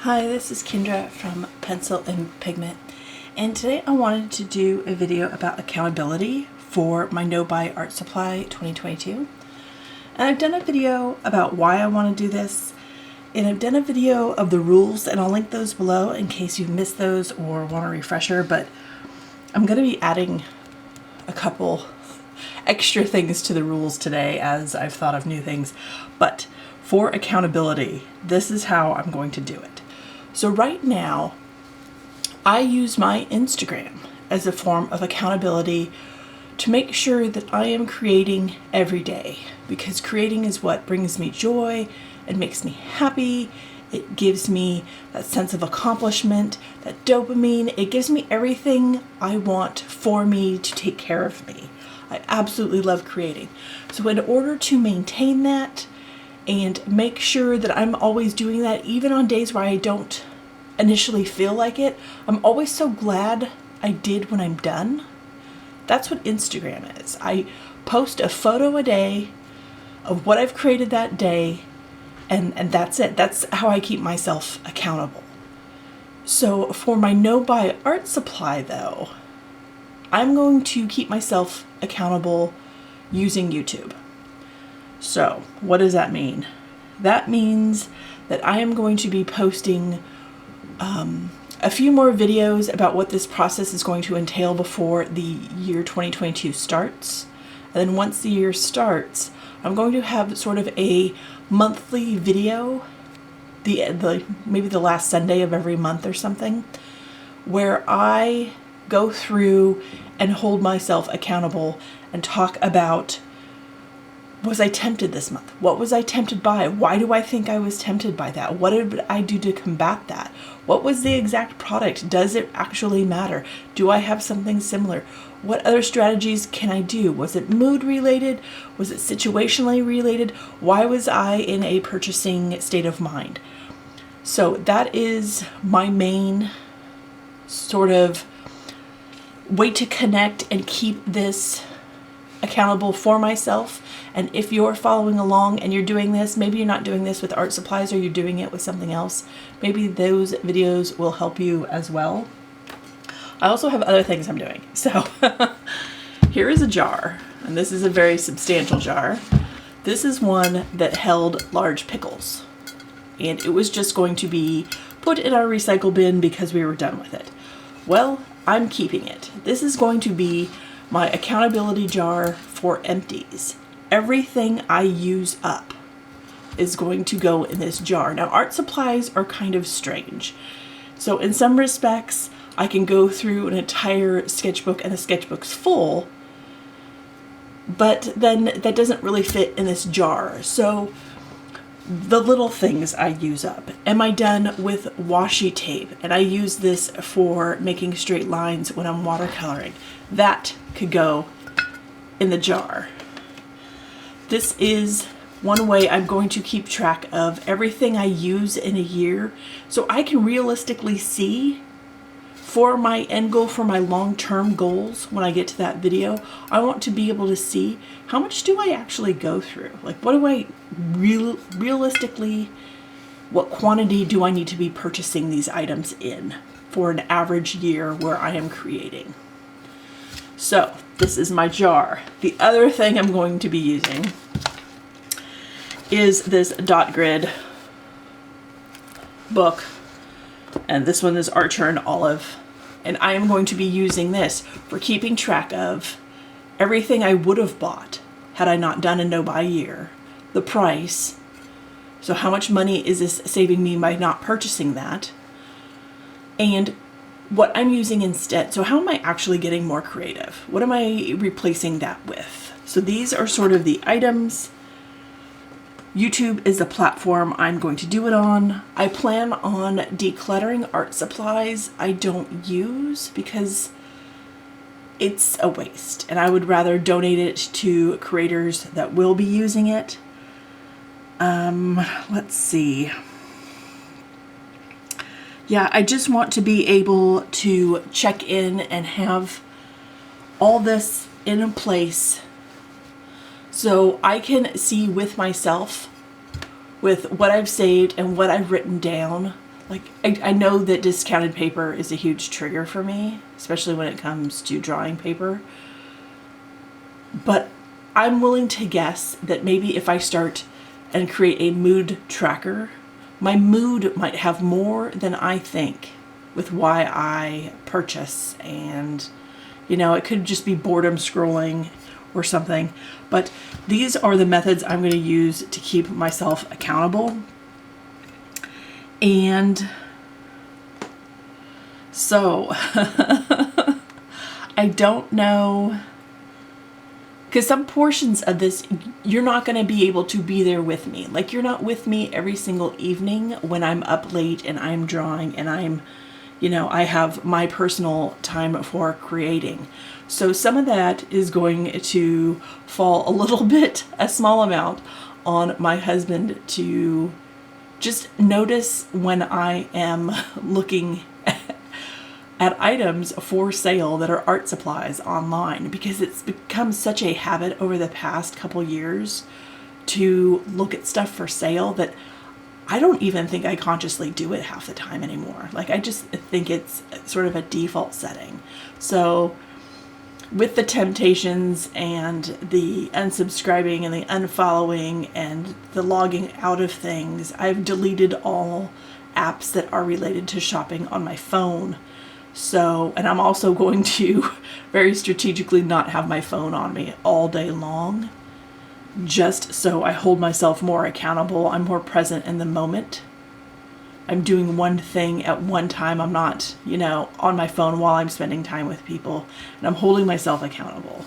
Hi, this is Kendra from Pencil and Pigment, and today I wanted to do a video about accountability for my No Buy Art Supply 2022. And I've done a video about why I want to do this, and I've done a video of the rules, and I'll link those below in case you've missed those or want a refresher, but I'm going to be adding a couple extra things to the rules today as I've thought of new things. But for accountability, this is how I'm going to do it. So right now, I use my Instagram as a form of accountability to make sure that I am creating every day, because creating is what brings me joy and makes me happy. It gives me that sense of accomplishment, that dopamine. It gives me everything I want for me to take care of me. I absolutely love creating. So in order to maintain that and make sure that I'm always doing that, even on days where I don't initially feel like it, I'm always so glad I did when I'm done. That's what Instagram is. I post a photo a day of what I've created that day, and that's it. That's how I keep myself accountable. So for my No Buy Art Supply though, I'm going to keep myself accountable using YouTube. So what does that mean? That means that I am going to be posting a few more videos about what this process is going to entail before the year 2022 starts. And then once the year starts, I'm going to have sort of a monthly video, maybe the last Sunday of every month or something, where I go through and hold myself accountable and talk about, was I tempted this month? What was I tempted by? Why do I think I was tempted by that? What did I do to combat that? What was the exact product? Does it actually matter? Do I have something similar? What other strategies can I do? Was it mood related? Was it situationally related? Why was I in a purchasing state of mind? So that is my main sort of way to connect and keep this accountable for myself. And if you're following along and you're doing this, maybe you're not doing this with art supplies or you're doing it with something else, maybe those videos will help you as well. I also have other things I'm doing. So here is a jar, and this is a very substantial jar. This is one that held large pickles, and it was just going to be put in our recycle bin because we were done with it. Well, I'm keeping it. This is going to be my accountability jar for empties. Everything I use up is going to go in this jar. Now, art supplies are kind of strange. So in some respects, I can go through an entire sketchbook and the sketchbook's full, but then that doesn't really fit in this jar. So the little things I use up. Am I done with washi tape? And I use this for making straight lines when I'm watercoloring. That could go in the jar. This is one way I'm going to keep track of everything I use in a year, so I can realistically see for my end goal, for my long-term goals, when I get to that video, I want to be able to see how much do I actually go through? Like, what do I realistically, what quantity do I need to be purchasing these items in for an average year where I am creating? So this is my jar. The other thing I'm going to be using is this dot grid book, and this one is Archer and Olive, and I am going to be using this for keeping track of everything I would have bought had I not done a no buy year, the price, so how much money is this saving me by not purchasing that, and what I'm using instead. So how am I actually getting more creative? What am I replacing that with? So these are sort of the items. YouTube is the platform I'm going to do it on. I plan on decluttering art supplies I don't use because it's a waste, and I would rather donate it to creators that will be using it. Let's see. Yeah, I just want to be able to check in and have all this in a place so I can see with myself, with what I've saved and what I've written down, like, I know that discounted paper is a huge trigger for me, especially when it comes to drawing paper. But I'm willing to guess that maybe if I start and create a mood tracker, my mood might have more than I think with why I purchase. And, you know, it could just be boredom scrolling or something. But these are the methods I'm going to use to keep myself accountable. And so I don't know, because some portions of this, you're not going to be able to be there with me. Like, you're not with me every single evening when I'm up late and I'm drawing and I'm, you know, I have my personal time for creating. So some of that is going to fall a little bit, a small amount, on my husband to just notice when I am looking at items for sale that are art supplies online, because it's become such a habit over the past couple years to look at stuff for sale that I don't even think I consciously do it half the time anymore. Like, I just think it's sort of a default setting. So with the temptations and the unsubscribing and the unfollowing and the logging out of things, I've deleted all apps that are related to shopping on my phone. So, and I'm also going to very strategically not have my phone on me all day long, just so I hold myself more accountable. I'm more present in the moment. I'm doing one thing at one time. I'm not, you know, on my phone while I'm spending time with people, and I'm holding myself accountable.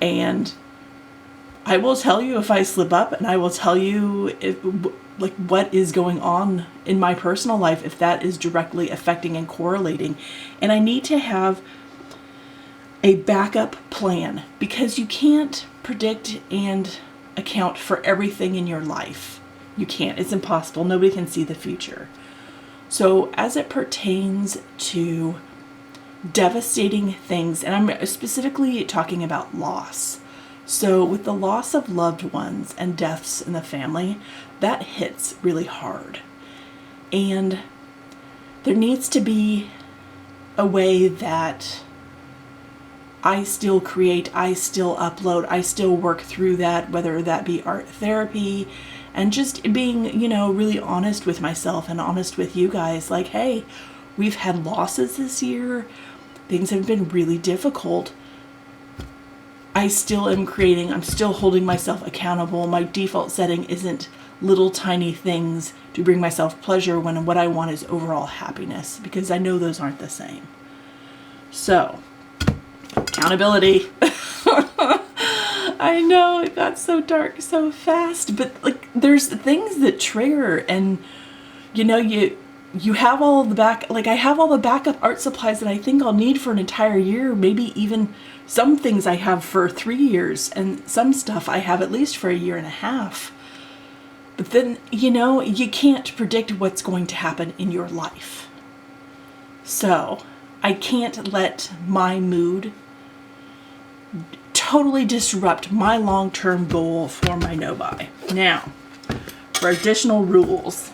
And I will tell you if I slip up, and I will tell you if, like, what is going on in my personal life, if that is directly affecting and correlating. And I need to have a backup plan, because you can't predict and account for everything in your life. You can't. It's impossible. Nobody can see the future. So as it pertains to devastating things, and I'm specifically talking about loss. So with the loss of loved ones and deaths in the family, that hits really hard. And there needs to be a way that I still create, I still upload, I still work through that, whether that be art therapy, and just being, you know, really honest with myself and honest with you guys. Like, hey, we've had losses this year. Things have been really difficult. I still am creating. I'm still holding myself accountable. My default setting isn't little tiny things to bring myself pleasure when what I want is overall happiness, because I know those aren't the same. So, accountability. I know it got so dark so fast, but like, there's things that trigger, and you know, you have all the I have all the backup art supplies that I think I'll need for an entire year, maybe even some things I have for 3 years, and some stuff I have at least for a year and a half. But then, you know, you can't predict what's going to happen in your life. So I can't let my mood totally disrupt my long-term goal for my no-buy. Now, for additional rules.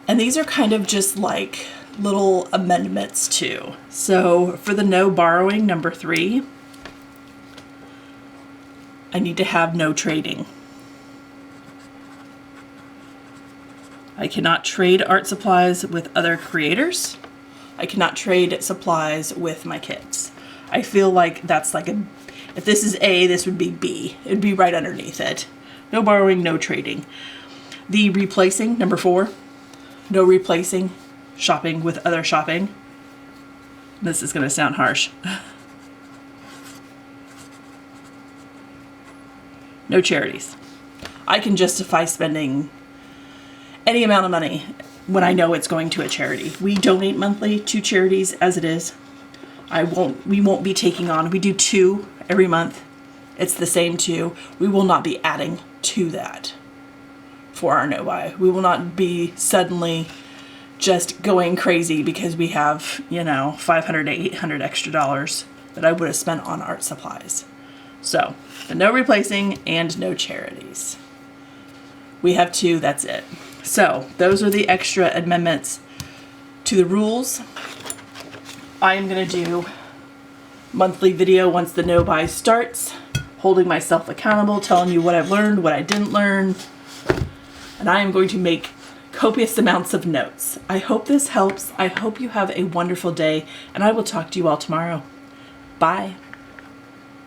And these are kind of just like little amendments too. So for the no borrowing, number 3, I need to have no trading. I cannot trade art supplies with other creators. I cannot trade supplies with my kids. I feel like that's like if this is A, this would be B. It'd be right underneath it. No borrowing, no trading. The replacing, number 4, no replacing shopping with other shopping. This is going to sound harsh. No charities. I can justify spending any amount of money when I know it's going to a charity. We donate monthly to charities as it is. We won't be taking on, we do 2 every month. It's the same 2. We will not be adding to that for our no-buy. We will not be suddenly just going crazy because we have, you know, $500 to $800 extra dollars that I would have spent on art supplies. So, the no replacing and no charities. We have 2, that's it. So those are the extra amendments to the rules. I am going to do monthly video once the no buy starts, holding myself accountable, telling you what I've learned, what I didn't learn, and I am going to make copious amounts of notes. I hope this helps. I hope you have a wonderful day, and I will talk to you all tomorrow. Bye.